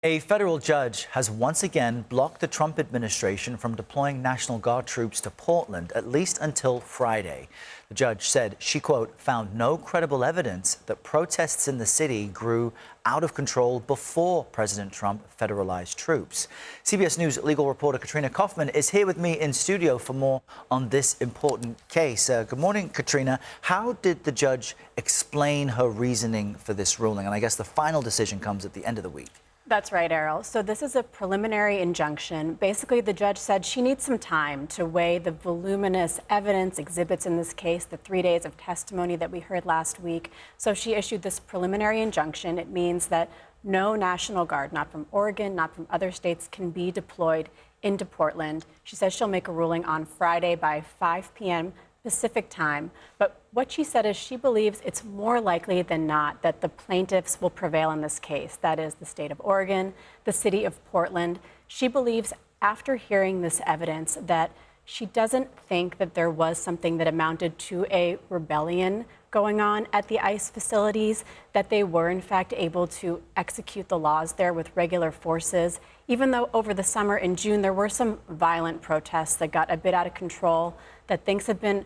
A federal judge has once again blocked the Trump administration from deploying National Guard troops to Portland, at least until Friday. The judge said she, quote, found no credible evidence that protests in the city grew out of control before President Trump federalized troops. CBS News legal reporter Katrina Kaufman is here with me in studio for more on this important case. Good morning, Katrina. How did the judge explain her reasoning for this ruling? And I guess the final decision comes at the end of the week. That's right, Errol. So this is a preliminary injunction. Basically, the judge said she needs some time to weigh the voluminous evidence, exhibits in this case, the 3 days of testimony that we heard last week. So she issued this preliminary injunction. It means that no National Guard, not from Oregon, not from other states, can be deployed into Portland. She says she'll make a ruling on Friday by 5 p.m. Pacific time. But what she said is she believes it's more likely than not that the plaintiffs will prevail in this case. That is the state of Oregon, the city of Portland. She believes after hearing this evidence that she doesn't think that there was something that amounted to a rebellion going on at the ICE facilities, that they were in fact able to execute the laws there with regular forces, even though over the summer in June there were some violent protests that got a bit out of control, that things have been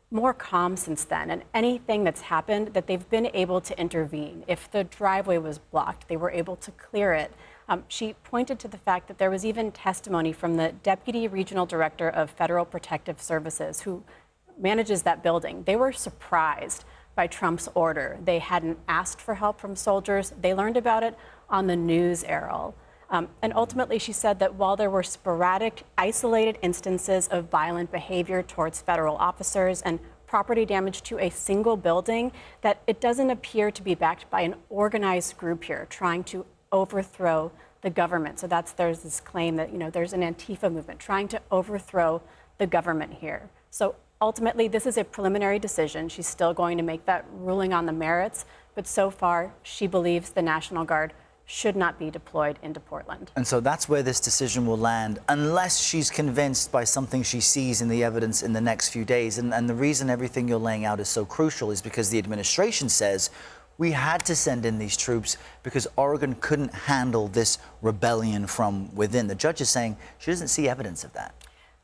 more calm since then, and anything that's happened, that they've been able to intervene. If the driveway was blocked, they were able to clear it. She pointed to the fact that there was even testimony from the Deputy Regional Director of Federal Protective Services, who manages that building. They were surprised by Trump's order. They hadn't asked for help from soldiers. They learned about it on the news, Errol. And ultimately, she said that while there were sporadic, isolated instances of violent behavior towards federal officers and property damage to a single building, that it doesn't appear to be backed by an organized group here trying to overthrow the government. So there's this claim that, there's an Antifa movement trying to overthrow the government here. So ultimately, this is a preliminary decision. She's still going to make that ruling on the merits. But so far, she believes the National Guard should not be deployed into Portland. And so that's where this decision will land, unless she's convinced by something she sees in the evidence in the next few days. And the reason everything you're laying out is so crucial is because the administration says we had to send in these troops because Oregon couldn't handle this rebellion from within. The judge is saying she doesn't see evidence of that.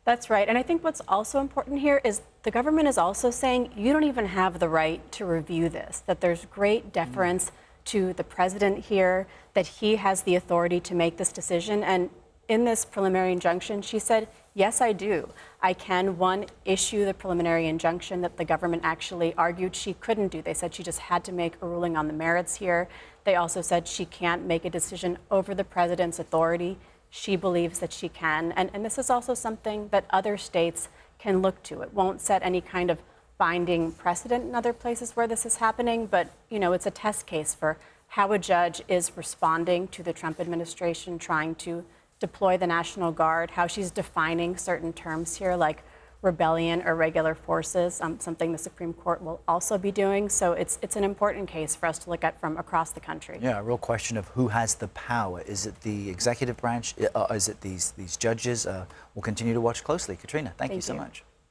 That's right. And I think what's also important here is the government is also saying you don't even have the right to review this, that there's great deference to the president here, that he has the authority to make this decision. And in this preliminary injunction, she said, yes, I do. I can, one, issue the preliminary injunction that the government actually argued she couldn't do. They said she just had to make a ruling on the merits here. They also said she can't make a decision over the president's authority. She believes that she can. And this is also something that other states can look to. It won't set any kind of binding precedent in other places where this is happening, but it's a test case for how a judge is responding to the Trump administration trying to deploy the National Guard, how she's defining certain terms here like rebellion or regular forces, something the Supreme Court will also be doing. So it's an important case for us to look at from across the country. Yeah, a real question of who has the power. Is it the executive branch? Is it these judges? We'll continue to watch closely. Katrina, thank you so much.